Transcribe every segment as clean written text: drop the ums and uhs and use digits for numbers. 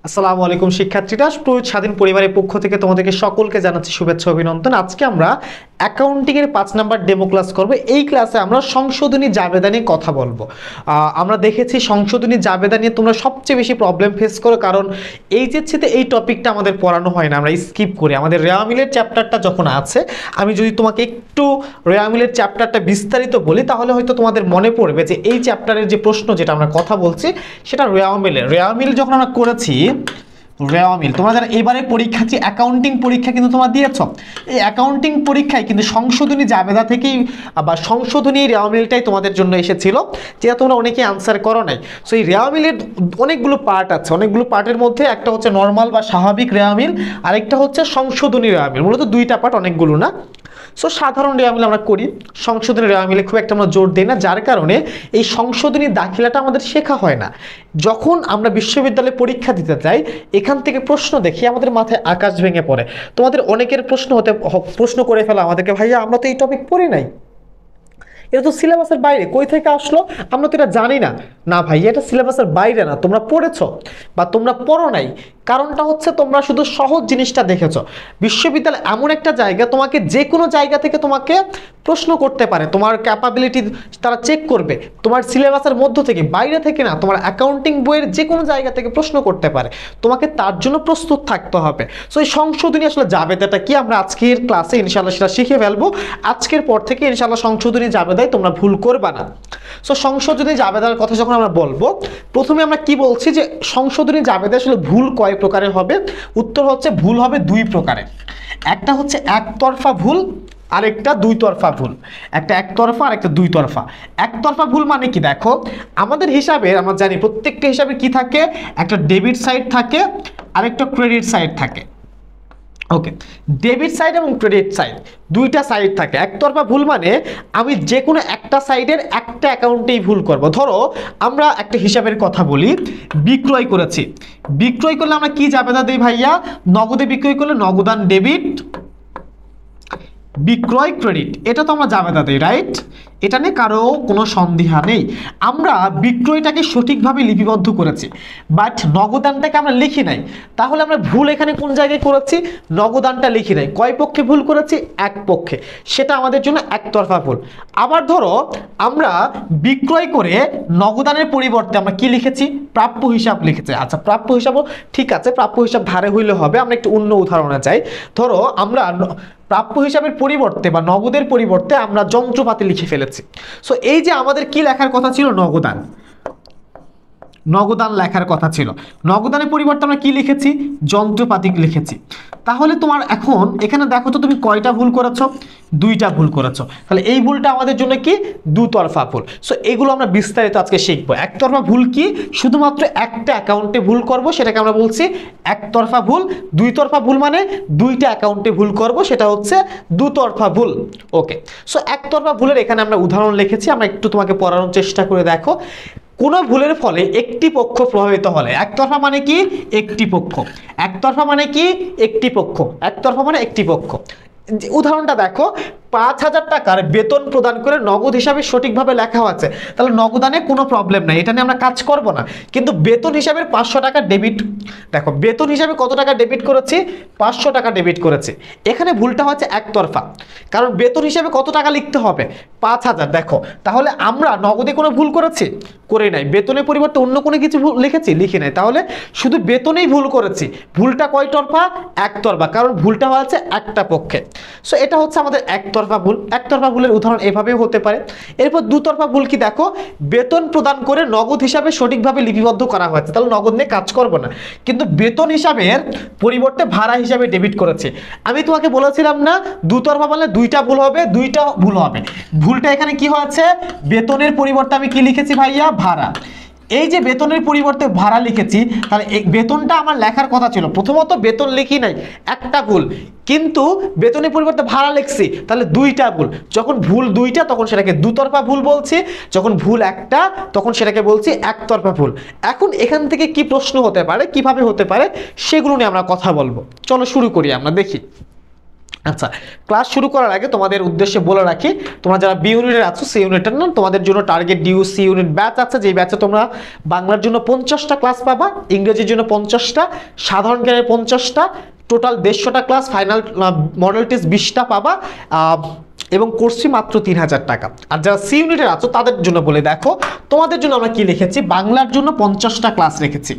আসসালামু আলাইকুম শিক্ষার্থীরা, প্রয়ুত স্বাধীন পরিবারের পক্ষ থেকে তোমাদেরকে সকলকে জানাচ্ছি শুভেচ্ছা অভিনন্দন। আজকে আমরা অ্যাকাউন্টিং এর 5 নাম্বার ডেমো ক্লাস করব। এই ক্লাসে আমরা সংশোধনী জাবেদা নিয়ে কথা বলবো। আমরা দেখেছি সংশোধনী জাবেদা নিয়ে তোমরা সবচেয়ে বেশি প্রবলেম ফেস করো, কারণ এইচএসসিতে এই টপিকটা আমাদের পড়ানো হয় না, আমরা স্কিপ করি। আমাদের রেওয়ামিলের চ্যাপ্টারটা যখন আছে, আমি যদি তোমাকে একটু রেওয়ামিলের চ্যাপ্টারটা বিস্তারিত বলি তাহলে হয়তো তোমাদের মনে পড়বে যে এই চ্যাপ্টারের যে প্রশ্ন যেটা আমরা কথা বলছি সেটা রেওয়ামিল যখন আমরা করেছি। রেওয়ামিল তোমরা যারা এবারে পরীক্ষার্থী অ্যাকাউন্টিং পরীক্ষা কিন্তু তোমরা দিয়েছো, এই অ্যাকাউন্টিং পরীক্ষায় কিন্তু সংশোধনী জাবেদা থেকেই বা সংশোধনী রেওয়ামিলটাই তোমাদের জন্য এসেছিল, যেটা তোমরা অনেকেই আনসার করো নাই। সো এই রেওয়ামিলের অনেকগুলো পার্ট আছে, অনেকগুলো পার্টের মধ্যে একটা হচ্ছে নর্মাল বা স্বাভাবিক রেওয়ামিল, আরেকটা হচ্ছে সংশোধনী রেওয়ামিল। মূলত দুইটা পার্ট, অনেকগুলো না। সো সাধারণ রেওয়ামিল আমরা করি, সংশোধনী রেওয়ামিলে খুব একটা আমরা জোর দিই না, যার কারণে এই সংশোধনী দাখিলাটা আমাদের শেখা হয় না। যখন আমরা বিশ্ববিদ্যালয়ে পরীক্ষা দিতে যাই, এখান থেকে প্রশ্ন দেখি আমাদের মাথায় আকাশ ভেঙে পড়ে। তোমাদের অনেকের প্রশ্ন করে ফেলা আমাদেরকে, ভাইয়া আমরা তো এই টপিক পড়ি নাই, এটা তো সিলেবাসের বাইরে, কই থেকে আসলো, আমরা তো এটা জানি না। না ভাই, এটা সিলেবাসের বাইরে না, তোমরা পড়েছো বা তোমরা পড়ো নাই। কারণটা হচ্ছে তোমরা শুধু সহজ জিনিসটা দেখেছো। বিশ্ববিদ্যালয় এমন একটা জায়গা, তোমাকে যে কোনো জায়গা থেকে তোমাকে প্রশ্ন করতে পারে, তোমার ক্যাপাবিলিটি তারা চেক করবে। তোমার সিলেবাসের মধ্য থেকে, বাইরে থেকে না, তোমার অ্যাকাউন্টিং বইয়ের যে কোনো জায়গা থেকে প্রশ্ন করতে পারে, তোমাকে তার জন্য প্রস্তুত থাকতে হবে। সো এই সংশোধনী আসলে জাবেদাটা কি, আমরা আজকের ক্লাসে ইনশাআল্লাহ সেটা শিখে ফেলবো। আজকের পর থেকে ইনশাআল্লাহ সংশোধনী জাবেদায় তোমরা ভুল করবা না। সো সংশোধনী জাবেদার কথা যখন আমরা বলবো, প্রথমে আমরা কি বলছি যে সংশোধনী জাবেদা আসলে ভুল কয় প্রকারের হবে? উত্তর হচ্ছে ভুল হবে দুই প্রকারের। একটা হচ্ছে একতরফা ভুল, আরেকটা দুই তরফা ভুল। একটা একতরফা আর একটা দুই তরফা। একতরফা ভুল মানে কি? দেখো, আমাদের হিসাবে আমরা জানি প্রত্যেকটা হিসাবে কি থাকে, একটা ডেবিট সাইড থাকে আর একটা ক্রেডিট সাইড থাকে। ওকে, ডেবিট সাইড এবং ক্রেডিট সাইড দুইটা সাইড থাকে। একতরফা ভুল মানে আমি যে কোনো একটা সাইডের একটা অ্যাকাউন্টেই ভুল করব। ধরো আমরা একটা হিসাবের কথা বলি, বিক্রয় করেছি, বিক্রয় করলে আমরা কি জাবেদা দিই ভাইয়া? নগদে বিক্রয় করলে নগদান ডেবিট, বিক্রয় ক্রেডিট, এটা তো আমরা জাবেদা দিই, রাইট? এটা নিয়ে কারো কোনো সন্দেহ নেই। আমরা বিক্রয়টাকে সঠিকভাবে লিপিবদ্ধ করেছি, বাট নগদানটাকে আমরা লিখি নাই। তাহলে আমরা ভুল এখানে কোন জায়গায় করেছি? নগদানটা লিখি নাই। কয় পক্ষে ভুল করেছি? এক পক্ষে। সেটা আমাদের জন্য একতরফা ভুল। আবার ধরো আমরা বিক্রয় করে নগদানের পরিবর্তে আমরা কি লিখেছি? প্রাপ্য হিসাব লিখেছি। আচ্ছা, প্রাপ্য হিসাবও ঠিক আছে, প্রাপ্য হিসাব ধারে হইলে হবে। আমরা একটু অন্য উদাহরণে যাই। ধরো আমরা প্রাপ্য হিসাবের পরিবর্তে বা নগদের পরিবর্তে আমরা যন্ত্রপাতি লিখে ফেলেছি। সো এই যে আমাদের কি লেখার কথা ছিল? নগদান, নগদান লেখার কথা ছিল। নগদানের পরিবর্তে আমরা কি লিখেছি? যন্ত্রপাতি লিখেছি। তাহলে তোমার এখন এখানে দেখো তো তুমি কয়টা ভুল করেছো? দুইটা ভুল করেছো। তাহলে এই ভুলটা আমাদের জন্য কি? দুতরফা ভুল। সো এগুলো আমরা বিস্তারিত আজকে শিখবো। একতরফা ভুল কি? শুধুমাত্র একটা অ্যাকাউন্টে ভুল করব, সেটাকে আমরা বলছি একতরফা ভুল। দুই তরফা ভুল মানে দুইটা অ্যাকাউন্টে ভুল করব, সেটা হচ্ছে দুতরফা ভুল। ওকে, সো একতরফা ভুলের এখানে আমরা উদাহরণ লিখেছি, আমরা একটু তোমাকে পড়ানোর চেষ্টা করে দেখো। কোনো ভুলের ফলে একটি পক্ষ প্রভাবিত হলে, একতরফা মানে কি? একটি পক্ষ। একতরফা মানে কি? একটি পক্ষ। একতরফা মানে একটি পক্ষ। উদাহরণটা দেখো, 5,000 টাকার বেতন প্রদান করে নগদ হিসাবে সঠিকভাবে লেখা আছে, তাহলে নগদানে কোনো প্রবলেম নাই, এটা নিয়ে আমরা কাজ করব না। কিন্তু বেতন হিসাবে 500 টাকা ডেবিট, দেখো বেতন হিসাবে কত টাকা ডেবিট করেছি? 500 টাকা ডেবিট করেছি। এখানে ভুলটা হচ্ছে একতরফা, কারণ বেতন হিসাবে কত টাকা লিখতে হবে? 5,000। দেখো তাহলে আমরা নগদে কোনো ভুল করেছি? করে নাই। বেতনের পরিবর্তে অন্য কোনো কিছু লিখেছি? লিখি নাই। তাহলে শুধু বেতনেই ভুল করেছি। ভুলটা কয় তরফা? একতরফা, কারণ ভুলটা হচ্ছে একটা পক্ষে। সো এটা হচ্ছে আমাদের একতরফা ভুল। একতরফা ভুলের উদাহরণ এভাবেও হতে পারে। এরপর দুতরফা ভুল কি? দেখো, বেতন প্রদান করে নগদ হিসাবে সঠিকভাবে লিপিবদ্ধ করা হয়েছে, তাহলে নগদ নিয়ে কাজ করব না। কিন্তু বেতন হিসাবের পরিবর্তে ভাড়া হিসাবে ডেবিট করেছে। আমি তোমাকে বলেছিলাম না, দুতরফা বলে দুইটা ভুল হবে, দুইটা ভুল হবে। ভুলটা এখানে কি হয়েছে? বেতনের পরিবর্তে আমি কি লিখেছি ভাইয়া? ভাড়া। এই যে বেতনের পরিবর্তে ভাড়া লিখেছি, তাহলে এই বেতনটা আমার লেখার কথা ছিল। প্রথমত বেতন লিখি নাই, একটা ভুল। কিন্তু বেতনের পরিবর্তে ভাড়া লিখছি, তাহলে দুইটা ভুল। যখন ভুল দুইটা তখন সেটাকে দুতরফা ভুল বলছি, যখন ভুল একটা তখন সেটাকে বলছি একতরফা ভুল। এখন এখান থেকে কি প্রশ্ন হতে পারে, কিভাবে হতে পারে, সেগুলো নিয়ে আমরা কথা বলবো। চলো শুরু করি, আমরা দেখি। আচ্ছা, ক্লাস শুরু করার আগে তোমাদের উদ্দেশ্যে বলে রাখি, তোমরা যারা বি ইউনিটের আছো সেই ইউনিটের না, তোমাদের জন্য target DU C unit batch আছে, যেই ব্যাচে তোমরা বাংলার জন্য 50টা ক্লাস পাবা, ইংরেজির জন্য 50টা, সাধারণ জ্ঞানের 50টা, টোটাল 150টা ক্লাস, ফাইনাল মডেল টেস্ট 20টা পাবা, এবং কোর্স ফি মাত্র 3000 টাকা। আর যারা সি ইউনিটের আছো তাদের জন্য বলে দেখো, তোমাদের জন্য আমরা কি লিখেছি, বাংলার জন্য 50টা ক্লাস রেখেছি,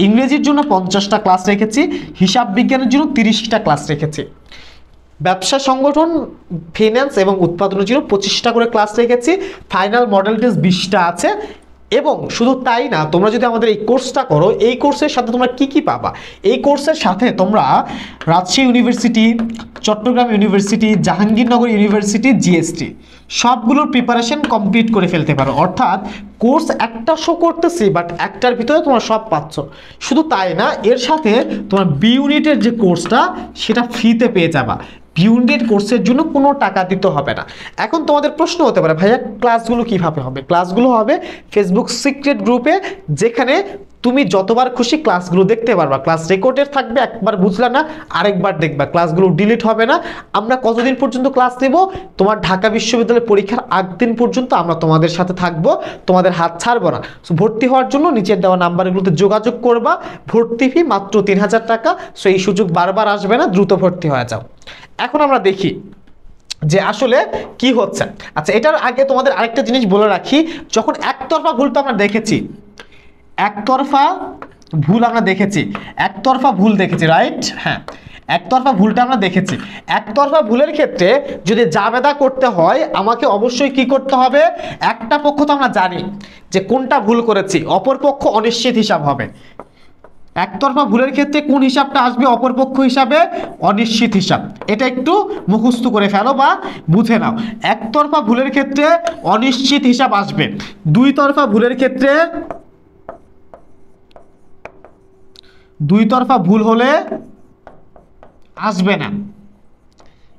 ইংরেজির জন্য 50টা ক্লাস রেখেছি, হিসাব বিজ্ঞানের জন্য 30টা ক্লাস রেখেছি, ব্যবসা সংগঠন, ফিন্যান্স এবং উৎপাদনের জন্য 25টা করে ক্লাস রেখেছি, ফাইনাল মডেল টেস্ট 20টা আছে। এবং শুধু তাই না, তোমরা যদি আমাদের এই কোর্সটা করো, এই কোর্সের সাথে তোমরা কি কি পাবা, এই কোর্সের সাথে তোমরা Rajshahi university, Chittagong university, Jahangirnagar university, GST সবগুলোর প্রিপারেশন কমপ্লিট করে ফেলতে পারো। অর্থাৎ কোর্স একটা শো করতেছি, বাট একটার ভিতরে তোমরা সব পাচ্ছ। শুধু তাই না, এর সাথে তোমার বি ইউনিটের যে কোর্সটা সেটা ফ্রিতে পেয়ে যাবা। ইউনিট কোর্সের জন্য কোনো টাকা দিতে হবে না। এখন তোমাদের প্রশ্ন হতে পারে, ভাইয়া ক্লাসগুলো কিভাবে হবে? ক্লাসগুলো হবে ফেসবুক সিক্রেট গ্রুপে, যেখানে তুমি যতবার খুশি ক্লাসগুলো দেখতে পারবা। ক্লাস রেকর্ডেড থাকবে, একবার বুঝলা না আরেকবার দেখবা, ক্লাসগুলো ডিলিট হবে না। আমরা কতদিন পর্যন্ত ক্লাস নেব? তোমার ঢাকা বিশ্ববিদ্যালয় পরীক্ষার আগ দিন পর্যন্ত আমরা তোমাদের সাথে থাকবো, তোমাদের হাত ছাড়বো না। সো ভর্তি হওয়ার জন্য নিচের দেওয়া নাম্বারগুলোতে যোগাযোগ করবা। ভর্তি ফি মাত্র 3000 টাকা। সো এই সুযোগ বারবার আসবে না, দ্রুত ভর্তি হয়ে যাও। এখন আমরা দেখি যে আসলে কি হচ্ছে। আচ্ছা, এটার আগে তোমাদের আরেকটা জিনিস বলে রাখি, যখন একতরফা ভুল তো আমরা দেখেছি, একতরফা ভুল আমরা দেখেছি, একতরফা ভুল দেখেছি, রাইট? হ্যাঁ, একতরফা ভুলটা আমরা দেখেছি। একতরফা ভুলের ক্ষেত্রে যদি জাবেদা করতে হয়, আমাকে অবশ্যই কি করতে হবে, একটা পক্ষ তো আমরা জানি যে কোনটা ভুল করেছি, অপর পক্ষ অনিশ্চিত হিসাব হবে। একতরফা ভুলের ক্ষেত্রে কোন হিসাবটা আসবে? অপরপক্ষ হিসাবে অনিশ্চিত হিসাব। এটা একটু মুখস্থ করে ফেলো বা বুঝে নাও। একতরফা ভুলের ক্ষেত্রে অনিশ্চিত হিসাব আসবে। দুই তরফা ভুলের ক্ষেত্রে, দুই তরফা ভুল হলে আসবে না,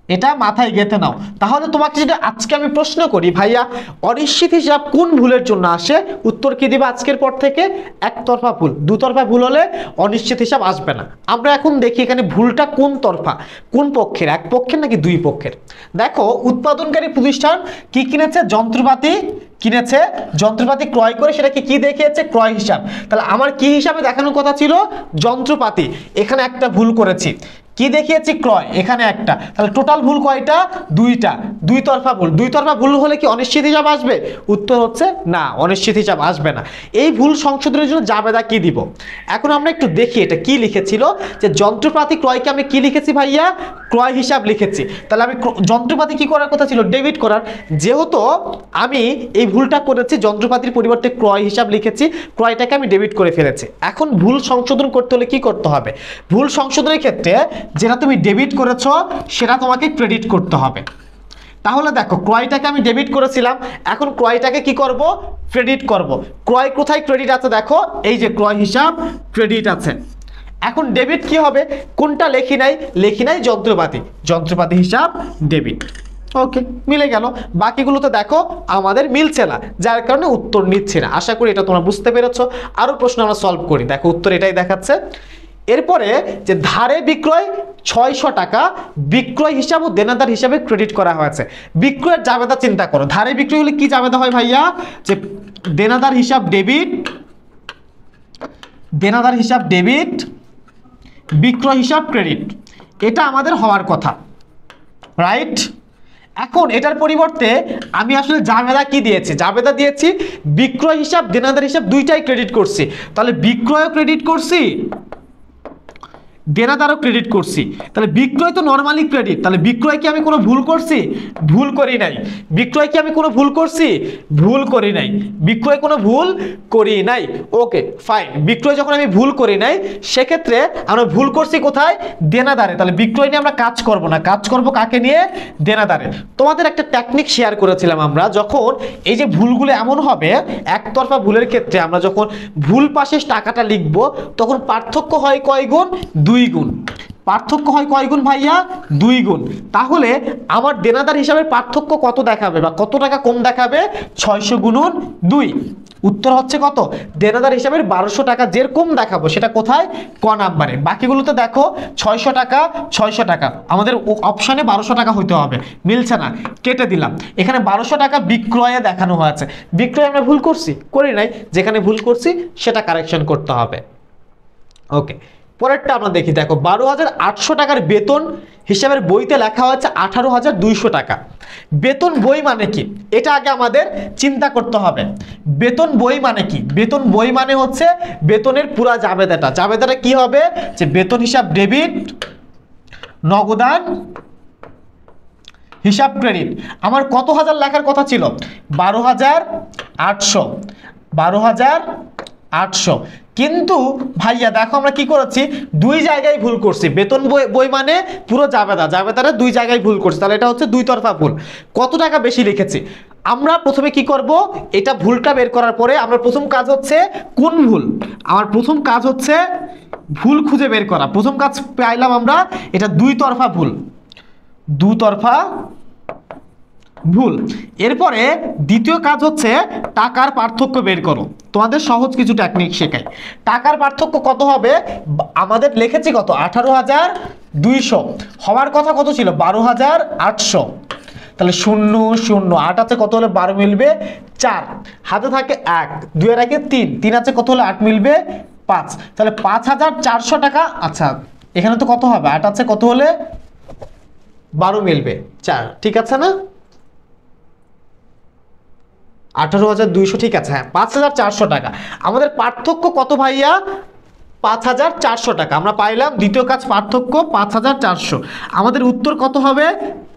এটা মাথায় গেঁথে নাও। তাহলে তোমাকে যদি আজকে আমি প্রশ্ন করি, ভাইয়া অনিশ্চিত হিসাব কোন ভুলের জন্য আসে, উত্তর কি দিবে আজকের পর থেকে? একতরফা ভুল। দুতরফা ভুল হলে অনিশ্চিত হিসাব আসবে না। আমরা এখন দেখি এখানে ভুলটা কোন তরফা, কোন পক্ষের, এক পক্ষের নাকি দুই পক্ষের। দেখো, উৎপাদনকারী প্রতিষ্ঠান কি কিনেছে? যন্ত্রপাতি কিনেছে, যন্ত্রপাতি ক্রয় করে সেটাকে কি দেখিয়েছে? ক্রয় হিসাব। তাহলে আমার কি হিসাবে দেখানোর কথা ছিল? যন্ত্রপাতি। এখানে একটা ভুল করেছি, কি দেখিয়েছি? ক্রয়। এখানে একটা। তাহলে টোটাল ভুল কয়টা? দুইটা। দুই তরফা ভুল। দুই তরফা ভুল হলে কি অনিশ্চিত হিসাব আসবে? উত্তর হচ্ছে না, অনিশ্চিত হিসাব আসবে না। এই ভুল সংশোধনের জন্য জাবেদা কি দিব? এখন আমরা একটু দেখি এটা কি লিখেছিল, যে যন্ত্রপাতি ক্রয়কে আমি কি লিখেছি ভাইয়া? ক্রয় হিসাব লিখেছি। তাহলে আমি যন্ত্রপাতি কি করার কথা ছিল? ডেবিট করার। যেহেতু আমি এই ভুলটা করেছি, যন্ত্রপাতির পরিবর্তে ক্রয় হিসাব লিখেছি, ক্রয়টাকে আমি ডেবিট করে ফেলেছি। এখন ভুল সংশোধন করতে হলে কি করতে হবে? ভুল সংশোধনের ক্ষেত্রে যেটা তুমি ডেবিট করেছো সেটা তোমাকে ক্রেডিট করতে হবে। তাহলে দেখো, ক্রয়টাকে আমি ডেবিট করেছিলাম, এখন ক্রয়টাকে কি করব? ক্রেডিট করব। ক্রয় কোথায় ক্রেডিট আছে? দেখো, এই যে ক্রয় হিসাব ক্রেডিট আছে। এখন ডেবিট কি হবে? কোনটা লেখি নাই? লেখি নাই যন্ত্রপাতি, যন্ত্রপাতি হিসাব ডেবিট। ওকে, মিলে গেল। বাকিগুলোতে দেখো আমাদের মিলছে না, যার কারণে উত্তর নিচ্ছে না। আশা করি এটা তোমরা বুঝতে পেরেছো। আরো প্রশ্ন আমরা সলভ করি। দেখো, উত্তর এটাই দেখাচ্ছে। এরপরে যে ধারে বিক্রয় 600 টাকা বিক্রয় হিসাব ও দেনাদার হিসাবে ক্রেডিট করা হয়েছে। বিক্রয়ের জাবেদা চিন্তা করো। ধারে বিক্রয় হলে কি জাবেদা হয় ভাইয়া? যে দেনাদার হিসাব ডেবিট, দেনাদার হিসাব ডেবিট, বিক্রয় হিসাব ক্রেডিট। এটা আমাদের হওয়ার কথা, রাইট? এখন এটার পরিবর্তে আমি আসলে জাবেদা কি দিয়েছি? জাবেদা দিয়েছি বিক্রয় হিসাব, দেনাদার হিসাব দুইটাই ক্রেডিট করছি। তাহলে বিক্রয়ও ক্রেডিট করছি, দেনাদারও ক্রেডিট করছি। তাহলে বিক্রয় তো নরমালি ক্রেডিট। তাহলে বিক্রয় কি আমি কোনো ভুল করছি? ভুল করি নাই। বিক্রয় কি আমি কোনো ভুল করছি? ভুল করি নাই। বিক্রয় কোনো ভুল করি নাই। ওকে, ফাইন। বিক্রয় যখন আমি ভুল করি নাই, সেক্ষেত্রে আমরা ভুল করছি কোথায়? দেনাদারে। তাহলে বিক্রয় নিয়ে আমরা কাজ করব না, কাজ করব কাকে নিয়ে? দেনাদারে। তোমাদের একটা টেকনিক শেয়ার করেছিলাম আমরা, যখন এই যে ভুলগুলো এমন হবে, একতরফা ভুলের ক্ষেত্রে আমরা যখন ভুল পাশে টাকাটা লিখব, তখন পার্থক্য হয় কয় গুণ? 2 গুণ। পার্থক্য হয় কয় গুণ ভাইয়া? 2 গুণ। তাহলে আমার দেনাদার হিসাবে পার্থক্য কত দেখাবে বা কত টাকা কম দেখাবে? 600 গুণন 2। উত্তর হচ্ছে কত? দেনাদার হিসাবে 1200 টাকা যেরকম দেখাবো সেটা কোথায়? ক নাম্বারে। বাকিগুলোতে দেখো 600 টাকা 600 টাকা, আমাদের অপশনে 1200 টাকা হইতে হবে, মিলছে না, কেটে দিলাম। এখানে 1200 টাকা বিক্রয়ে দেখানো হয়েছে, বিক্রয় আমরা ভুল করছি? করি নাই, যেখানে ভুল করছি সেটা কারেকশন করতে হবে। ওকে, পরেরটা আমরা দেখি। দেখো 12,800 টাকার বেতন হিসাবের বইতে লেখা হচ্ছে 18,200 টাকা। বেতন বই মানে কি এটা আগে আমাদের চিন্তা করতে হবে। বেতন বই মানে কি? বেতন বই মানে হচ্ছে বেতনের পুরা জাবেদাটা। জাবেদাটা কি হবে? যে বেতন হিসাব ডেবিট, নগদান হিসাব ক্রেডিট। আমার কত হাজার লেখার কথা ছিল? 12,800, 12,800। কিন্তু ভাইয়া দেখো আমরা কি করেছি, দুই জায়গায় ভুল করছি। বেতন বই মানে পুরো জাবেদা, জাবেদারে দুই জায়গায় ভুল করছি, তাহলে এটা হচ্ছে দুই তরফা ভুল। কত টাকা বেশি লিখেছি? আমরা প্রথমে কি করব, এটা ভুলটা বের করার পরে আমরা প্রথম কাজ হচ্ছে কোন ভুল, আমার প্রথম কাজ হচ্ছে ভুল খুঁজে বের করা। প্রথম কাজ পাইলাম আমরা, এটা দুই তরফা ভুল, দুতরফা ভুল। এরপরে দ্বিতীয় কাজ হচ্ছে টাকার পার্থক্য বের করো। তোমাদের সহজ কিছু টেকনিক শেখাই। টাকার পার্থক্য কত হবে? আমাদের লিখেছি কত? 18,200, হওয়ার কথা কত ছিল? 12,800। তাহলে 0 0 8 আছে কত হলে 12 মিলবে? 4। হাতে থাকে 1, 2 এর আগে 3, 3 আছে কত হলে 8 মিলবে? 5। তাহলে 5,400 টাকা। আচ্ছা এখানে তো কত হবে? 8 আছে কত হলে 12 মিলবে? 4। ঠিক আছে না? 18,200, ঠিক আছে। হ্যাঁ, 5,400 টাকা আমাদের পার্থক্য কত ভাইয়া? 5,400 টাকা আমরা পাইলাম। দ্বিতীয় কাজ পার্থক্য 5,400, আমাদের উত্তর কত হবে?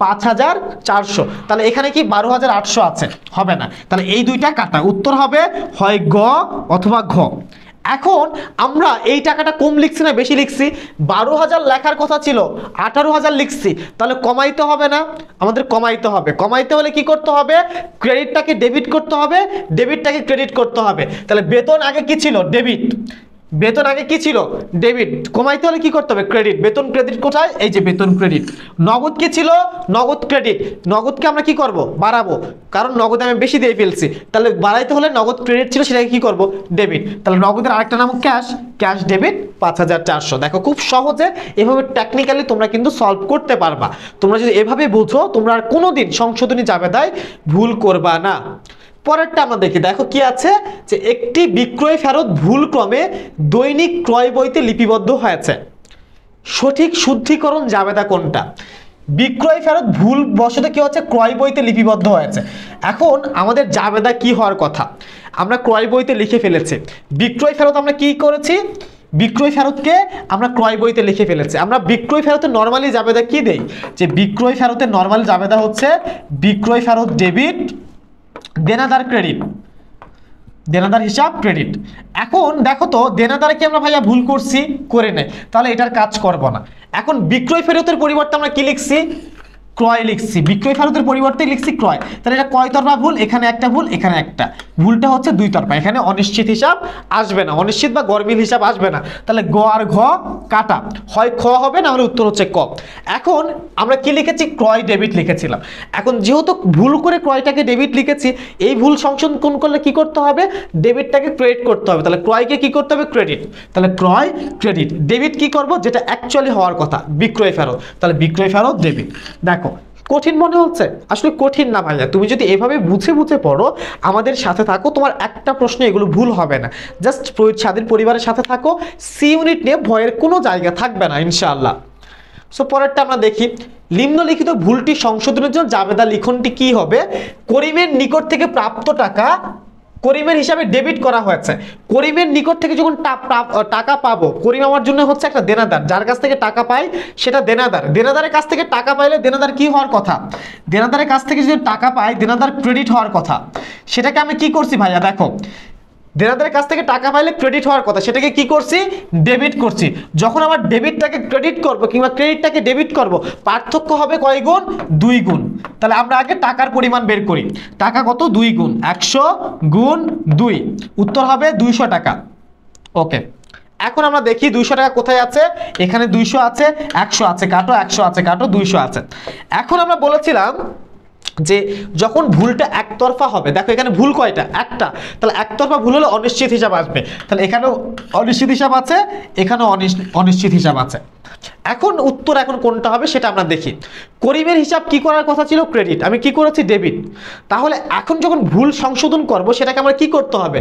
5,400। তাহলে এখানে কি 12,800 আছে? হবে না, তাহলে এই দুইটা কাটা। উত্তর হবে হয় গ অথবা ঘ। এখন আমরা এই টাকাটা কম লিখছি না বেশি লিখছি? 12,000 লেখার কথা ছিল, 18,000 লিখছি, তাহলে কমাইতে হবে না? আমাদের কমাইতে হবে। কমাইতে হলে কি করতে হবে? ক্রেডিটটাকে ডেবিট করতে হবে, ডেবিটটাকে ক্রেডিট করতে হবে। তাহলে বেতন আগে কি ছিল? ডেবিট। বেতন আগে কি ছিল? ডেবিট। কমাইতে হলে কি করতে হবে? ক্রেডিট। বেতন ক্রেডিট কোথায়? এই যে বেতন ক্রেডিট। নগদ কি ছিল? নগদ ক্রেডিট। নগদকে আমরা কি করব? বাড়াবো, কারণ নগদ আমি বেশি দিয়ে ফেলছি। তাহলে বাড়াইতে হলে নগদ ক্রেডিট ছিল, সেটাকে কি করব? ডেবিট। তাহলে নগদের আরেকটা নাম ক্যাশ, ক্যাশ ডেবিট 5,400। দেখো খুব সহজে এভাবে টেকনিক্যালি তোমরা কিন্তু সলভ করতে পারবা। তোমরা যদি এভাবে বুঝো তোমরা আর কোনোদিন সংশোধনী জাবেদায় ভুল করবা না। পরেরটা আমরা দেখি। দেখো কি আছে, যে একটি বিক্রয় ফেরত ভুল ক্রমে দৈনিক ক্রয় বইতে লিপিবদ্ধ হয়েছে, সঠিক শুদ্ধিকরণ জাবেদা কোনটা? বিক্রয় ফেরত ভুল বশত কি হচ্ছে? ক্রয় বইতে লিপিবদ্ধ হয়েছে। এখন আমাদের জাবেদা কি হওয়ার কথা? আমরা ক্রয় বইতে লিখে ফেলেছি। বিক্রয় ফেরত আমরা কি করেছি? বিক্রয় ফেরতকে আমরা ক্রয় বইতে লিখে ফেলেছি। আমরা বিক্রয় ফেরতের নরমালি জাবেদা কি দেই? যে বিক্রয় ফেরতের নরমাল জাবেদা হচ্ছে বিক্রয় ফেরত ডেবিট, দেনাদার ক্রেডিট, দেনাদার হিসাব ক্রেডিট। এখন দেখো তো দেনাদারে কি আমরা ভাইয়া ভুল করছি? করে নেই, তাহলে এটার কাজ করব না। এখন বিক্রয় ফেরতের পরিবর্তে আমরা কি লিখছি? ক্রয় লিখছি। বিক্রয় ফেরতের পরিবর্তে লিখছি ক্রয়। তাহলে এটা কয় তরফা ভুল? এখানে একটা ভুল, এখানে একটা। ভুলটা হচ্ছে দুই তরফা। এখানে অনিশ্চিত হিসাব আসবে না, অনিশ্চিত বা গরমিল হিসাব আসবে না। তাহলে গ আর ঘ কাটা, হয় খ হবে না হলে উত্তর হচ্ছে ক। এখন আমরা কি লিখেছি? ক্রয় ডেবিট লিখেছিলাম। এখন যেহেতু ভুল করে ক্রয়টাকে ডেবিট লিখেছি, এই ভুল সংশোধন করলে কি করতে হবে? ডেবিটটাকে ক্রেডিট করতে হবে। তাহলে ক্রয়কে কি করতে হবে? ক্রেডিট। তাহলে ক্রয় ক্রেডিট, ডেবিট কি করব? যেটা অ্যাকচুয়ালি হওয়ার কথা, বিক্রয় ফেরত। তাহলে বিক্রয় ফেরত ডেবিট। দেখো কঠিন মনে হচ্ছে? আসলে কঠিন না ভাইয়া, তুমি যদি এভাবে বুঝে বুঝে পড়ো, আমাদের সাথে থাকো, তোমার একটা প্রশ্ন এগুলো ভুল হবে না। জাস্ট স্বাধীন পরিবারের সাথে থাকো, সি ইউনিট নিয়ে ভয়ের কোনো জায়গা থাকবে না ইনশাআল্লাহ। সো পরেরটা আমরা দেখি। নিম্নলিখিত ভুলটি সংশোধনের জন্য জাবেদা লিখনটি কি হবে? করিমের নিকট থেকে প্রাপ্ত টাকা করিমের হিসাবে ডেবিট করা হয়েছে। করিমের নিকট থেকে যখন টাকা পাবো, করিম আমার জন্য হচ্ছে একটা দেনাদার, যার কাছ থেকে টাকা পাই সেটা দেনাদার। দেনাদারের কাছ থেকে টাকা পাইলে দেনাদার কি হওয়ার কথা? দেনাদারের কাছ থেকে যদি টাকা পাই দেনাদার ক্রেডিট হওয়ার কথা। সেটাকে আমি কি করছি ভাইয়া? দেখো দেনাদারের কাছ থেকে টাকা পাইলে ক্রেডিট হওয়ার কথা, সেটাকে কি করছি? ডেবিট করছি। যখন আমার ডেবিটটাকে ক্রেডিট করব কিংবা ক্রেডিটটাকে ডেবিট করব, পার্থক্য হবে কয় গুণ? 2 গুণ। তাহলে আমরা আগে টাকার পরিমাণ বের করি। টাকা কত? 2 গুণ। 100 গুণ 2, উত্তর হবে 200 টাকা। ওকে, এখন আমরা দেখি 200 টাকা কোথায় আছে, এখানে 200 আছে, 100 আছে, কাটো, 100 আছে, কাটো, 200 আছে। এখন আমরা বলেছিলাম যে যখন ভুলটা একতরফা হবে, দেখো এখানে ভুল কয়টা, একটা, তাহলে একতরফা ভুল হলে অনিশ্চিত হিসাব আসবে, তাহলে এখানেও অনিশ্চিত হিসাব আছে, এখানেও অনিশ্চিত হিসাব আছে। এখন উত্তর এখন কোনটা হবে সেটা আমরা দেখি। করিমের হিসাব কি করার কথা ছিল, ক্রেডিট, আমি কি করেছি, ডেবিট। তাহলে এখন যখন ভুল সংশোধন করব সেটাকে আমরা কি করতে হবে,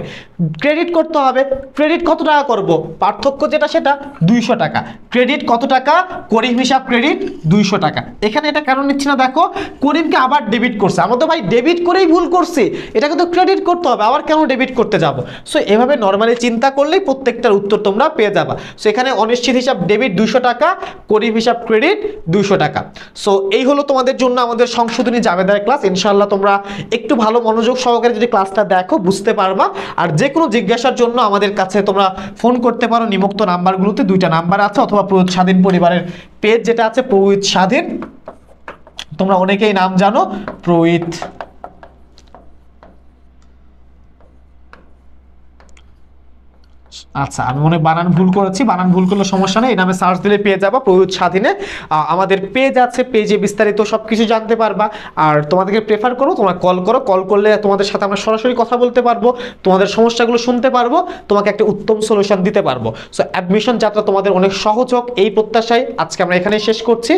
ক্রেডিট করতে হবে। ক্রেডিট কত টাকা করব, পার্থক্য যেটা সেটা 200 টাকা। ক্রেডিট কত টাকা, করিম হিসাব ক্রেডিট 200 টাকা। এখানে এটা কারণ নিচ্ছি না, দেখো করিমকে আবার ডেবিট করছে, আমরা তো ভাই ডেবিট করেই ভুল করছি, এটাকে তো ক্রেডিট করতে হবে, আবার কেন ডেবিট করতে যাব। সো এভাবে নর্মালি চিন্তা করলেই প্রত্যেকটার উত্তর তোমরা পেয়ে যাবা। সো এখানে অনিশ্চিত হিসাব ডেবিট 200 টাকা, করিম হিসাব ক্রেডিট 200 টাকা। সো এই হলো তোমাদের জন্য আমাদের সংশোধনী জাবেদার ক্লাস। ইনশাআল্লাহ তোমরা একটু ভালো মনোযোগ সহকারে যদি ক্লাসটা দেখো বুঝতে পারবা। আর যে কোনো জিজ্ঞাসার জন্য আমাদের কাছে তোমরা ফোন করতে পারো, নিম্নোক্ত নাম্বারগুলোতে 2টা নাম্বার আছে, অথবা প্রয়ুত স্বাধীন পরিবারের পেজ যেটা আছে প্রয়ুত স্বাধীন, তোমরা অনেকেই নাম জানো প্রয়ুত। আচ্ছা, আমি মনে বানান ভুল করেছি, বানান ভুল করলে সমস্যা নেই, এই নামে সার্চ দিলে পেয়ে যাবা প্রয়ুত স্বাধীনে। আমাদের পেজ আছে, পেজে বিস্তারিত সবকিছু জানতে পারবা। আর তোমাদেরকে প্রেফার করো তোমরা কল করো, কল করলে তোমাদের সাথে আমরা সরাসরি কথা বলতে পারবো, তোমাদের সমস্যাগুলো শুনতে পারবো, তোমাকে একটা উত্তম সলিউশন দিতে পারবো। সো অ্যাডমিশন যাত্রা তোমাদের অনেক সহজ হোক এই প্রত্যাশায় আজকে আমরা এখানেই শেষ করছি।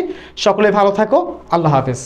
সকলে ভালো থাকো, আল্লাহ হাফেজ।